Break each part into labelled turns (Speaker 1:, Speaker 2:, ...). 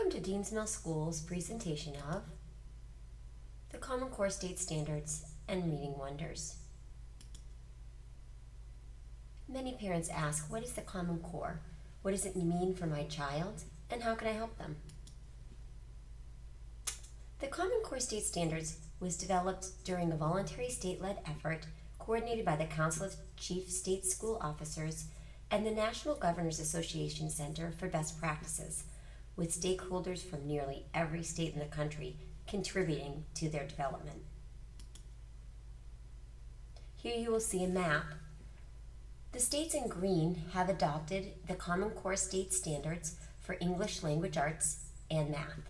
Speaker 1: Welcome to Dean's Mill School's presentation of the Common Core State Standards and Reading Wonders. Many parents ask, what is the Common Core? What does it mean for my child? And how can I help them? The Common Core State Standards was developed during a voluntary state-led effort coordinated by the Council of Chief State School Officers and the National Governors Association Center for Best Practices, with stakeholders from nearly every state in the country contributing to their development. Here you will see a map. The states in green have adopted the Common Core State Standards for English Language Arts and Math.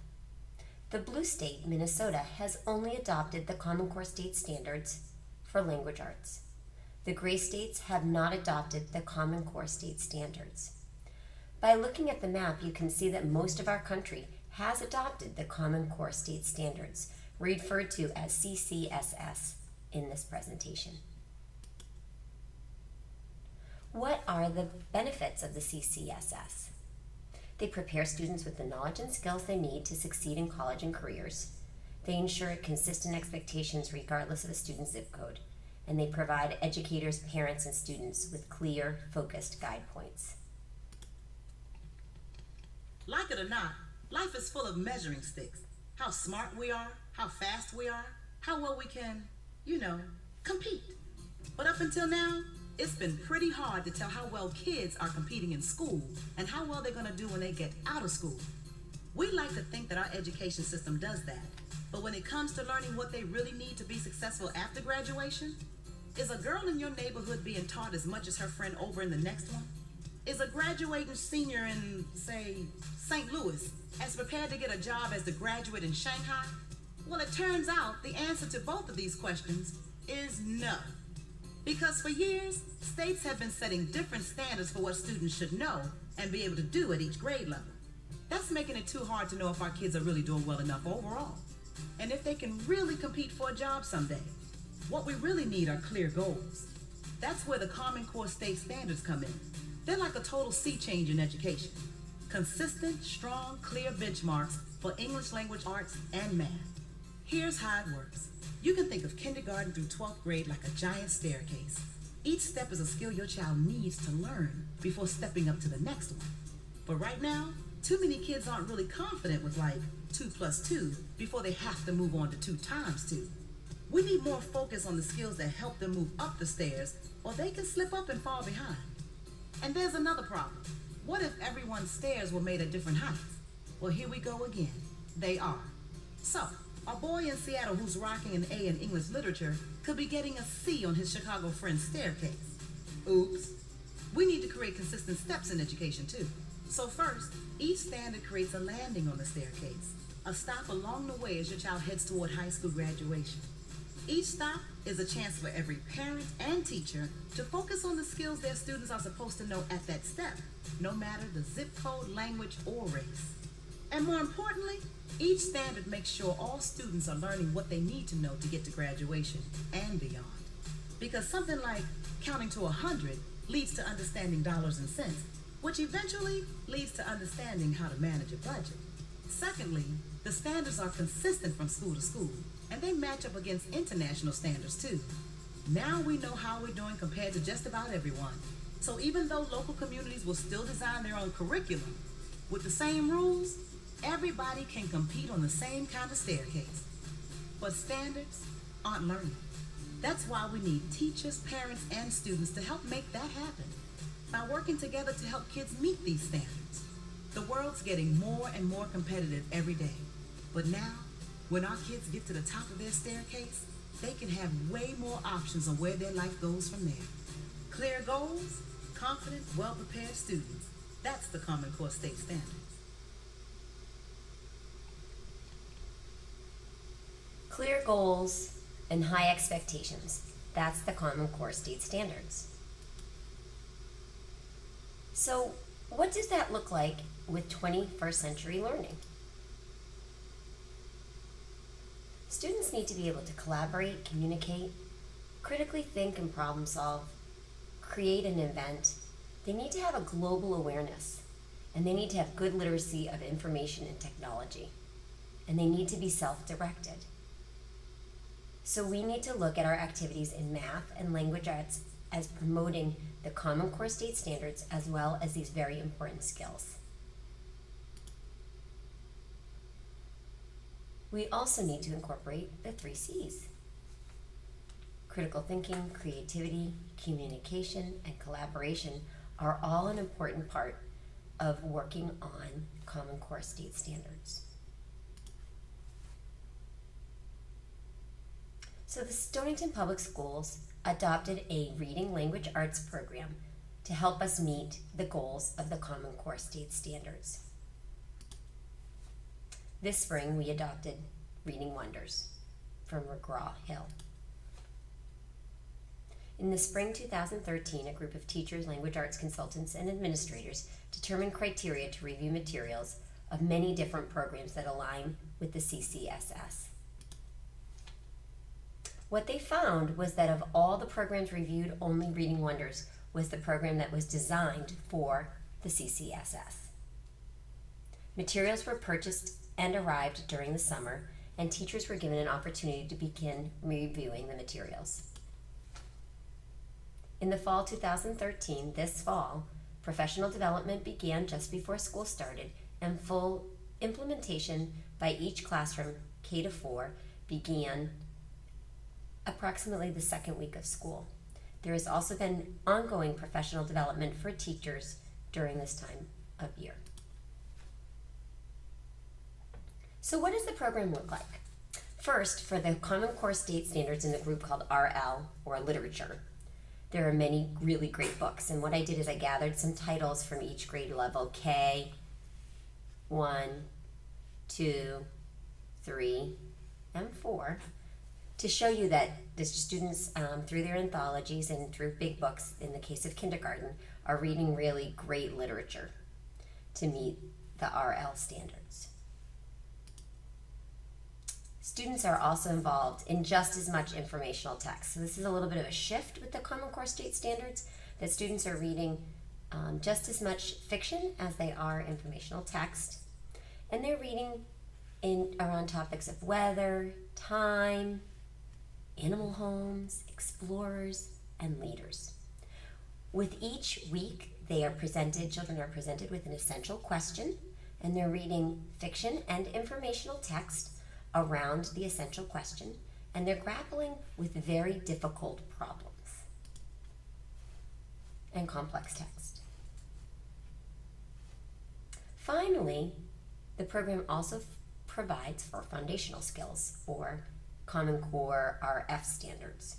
Speaker 1: The blue state, Minnesota, has only adopted the Common Core State Standards for Language Arts. The gray states have not adopted the Common Core State Standards. By looking at the map, you can see that most of our country has adopted the Common Core State Standards, referred to as CCSS in this presentation. What are the benefits of the CCSS? They prepare students with the knowledge and skills they need to succeed in college and careers. They ensure consistent expectations regardless of a student's zip code, and they provide educators, parents, and students with clear, focused guide points.
Speaker 2: Like it or not, life is full of measuring sticks. How smart we are, how fast we are, how well we can, compete. But up until now, it's been pretty hard to tell how well kids are competing in school and how well they're going to do when they get out of school. We like to think that our education system does that, but when it comes to learning what they really need to be successful after graduation, is a girl in your neighborhood being taught as much as her friend over in the next one? Is a graduating senior in, say, St. Louis as prepared to get a job as the graduate in Shanghai? Well, it turns out the answer to both of these questions is no. Because for years, states have been setting different standards for what students should know and be able to do at each grade level. That's making it too hard to know if our kids are really doing well enough overall, and if they can really compete for a job someday. What we really need are clear goals. That's where the Common Core State Standards come in. They're like a total sea change in education. Consistent, strong, clear benchmarks for English language arts and math. Here's how it works. You can think of kindergarten through 12th grade like a giant staircase. Each step is a skill your child needs to learn before stepping up to the next one. But right now, too many kids aren't really confident with 2 plus 2 before they have to move on to 2 times 2. We need more focus on the skills that help them move up the stairs, or they can slip up and fall behind. And there's another problem. What if everyone's stairs were made at different heights? Well, here we go again. They are. So, a boy in Seattle who's rocking an A in English literature could be getting a C on his Chicago friend's staircase. Oops. We need to create consistent steps in education too. So first, each standard creates a landing on the staircase, a stop along the way as your child heads toward high school graduation. Each stop is a chance for every parent and teacher to focus on the skills their students are supposed to know at that step, no matter the zip code, language, or race. And more importantly, each standard makes sure all students are learning what they need to know to get to graduation and beyond. Because something like counting to 100 leads to understanding dollars and cents, which eventually leads to understanding how to manage a budget. Secondly, the standards are consistent from school to school, and they match up against international standards too. Now we know how we're doing compared to just about everyone. So even though local communities will still design their own curriculum, with the same rules, everybody can compete on the same kind of staircase. But standards aren't learning. That's why we need teachers, parents, and students to help make that happen. By working together to help kids meet these standards. The world's getting more and more competitive every day. But now, when our kids get to the top of their staircase, they can have way more options on where their life goes from there. Clear goals, confident, well-prepared students. That's the Common Core State Standards.
Speaker 1: Clear goals and high expectations. That's the Common Core State Standards. So, what does that look like with 21st century learning? Students need to be able to collaborate, communicate, critically think and problem solve, create and invent. They need to have a global awareness, and they need to have good literacy of information and technology, and they need to be self-directed. So we need to look at our activities in math and language arts as promoting the Common Core state standards as well as these very important skills. We also need to incorporate the 3 C's. Critical thinking, creativity, communication, and collaboration are all an important part of working on Common Core state standards. So the Stonington Public Schools adopted a reading language arts program to help us meet the goals of the Common Core state standards. This spring, we adopted Reading Wonders from McGraw-Hill. In the spring 2013, a group of teachers, language arts consultants, and administrators determined criteria to review materials of many different programs that align with the CCSS. What they found was that of all the programs reviewed, only Reading Wonders was the program that was designed for the CCSS. Materials were purchased and arrived during the summer, and teachers were given an opportunity to begin reviewing the materials. In the fall 2013, this fall, professional development began just before school started, and full implementation by each classroom, K to 4, began approximately the second week of school. There has also been ongoing professional development for teachers during this time of year. So what does the program look like? First, for the Common Core state standards in the group called RL, or literature, there are many really great books, and what I did is I gathered some titles from each grade level, K, 1, 2, 3, and 4, to show you that the students, through their anthologies and through big books, in the case of kindergarten, are reading really great literature to meet the RL standards. Students are also involved in just as much informational text. So this is a little bit of a shift with the Common Core state standards, that students are reading just as much fiction as they are informational text. And they're reading around topics of weather, time, animal homes, explorers, and leaders. With each week, children are presented with an essential question, and they're reading fiction and informational text around the essential question, and they're grappling with very difficult problems and complex text. Finally, the program also provides for foundational skills, or Common Core RF standards.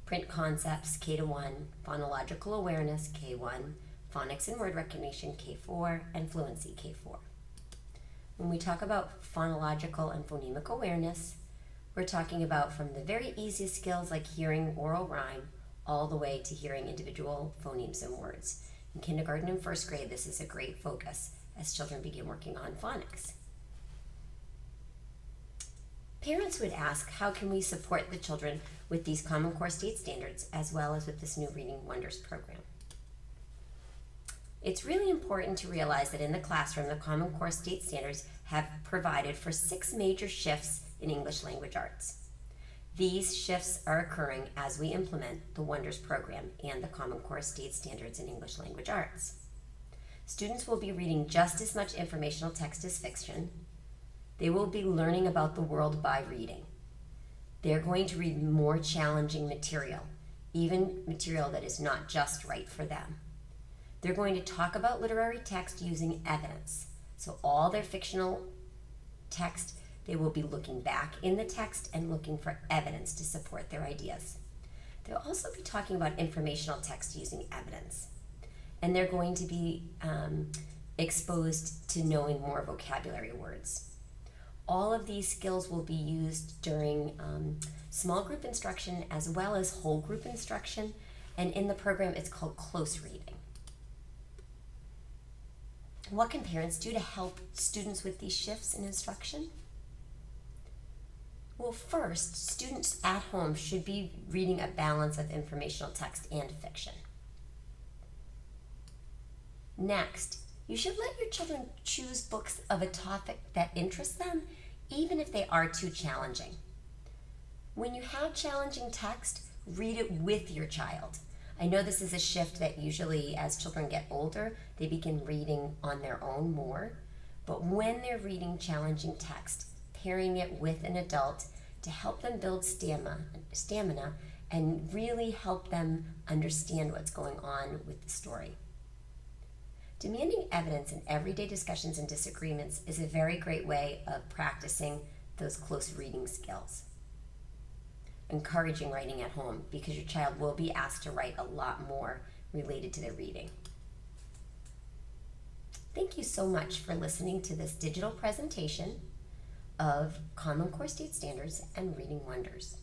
Speaker 1: Print concepts, K to 1, phonological awareness, K1, phonics and word recognition, K4, and fluency, K4. When we talk about phonological and phonemic awareness, we're talking about from the very easiest skills like hearing oral rhyme all the way to hearing individual phonemes and words. In kindergarten and first grade, this is a great focus as children begin working on phonics. Parents would ask, how can we support the children with these Common Core state standards as well as with this new Reading Wonders program? It's really important to realize that in the classroom, the Common Core state standards have provided for 6 major shifts in English language arts. These shifts are occurring as we implement the Wonders program and the Common Core state standards in English language arts. Students will be reading just as much informational text as fiction. They will be learning about the world by reading. They're going to read more challenging material, even material that is not just right for them. They're going to talk about literary text using evidence. So all their fictional text, they will be looking back in the text and looking for evidence to support their ideas. They'll also be talking about informational text using evidence. And they're going to be exposed to knowing more vocabulary words. All of these skills will be used during small group instruction as well as whole group instruction. And in the program, it's called close reading. What can parents do to help students with these shifts in instruction? Well, first, students at home should be reading a balance of informational text and fiction. Next, You should let your children choose books of a topic that interests them, even if they are too challenging. When you have challenging text, read it with your child. I know this is a shift that usually as children get older, they begin reading on their own more. But when they're reading challenging text, pairing it with an adult to help them build stamina and really help them understand what's going on with the story. Demanding evidence in everyday discussions and disagreements is a very great way of practicing those close reading skills. Encouraging writing at home, because your child will be asked to write a lot more related to their reading. Thank you so much for listening to this digital presentation of Common Core State Standards and Reading Wonders.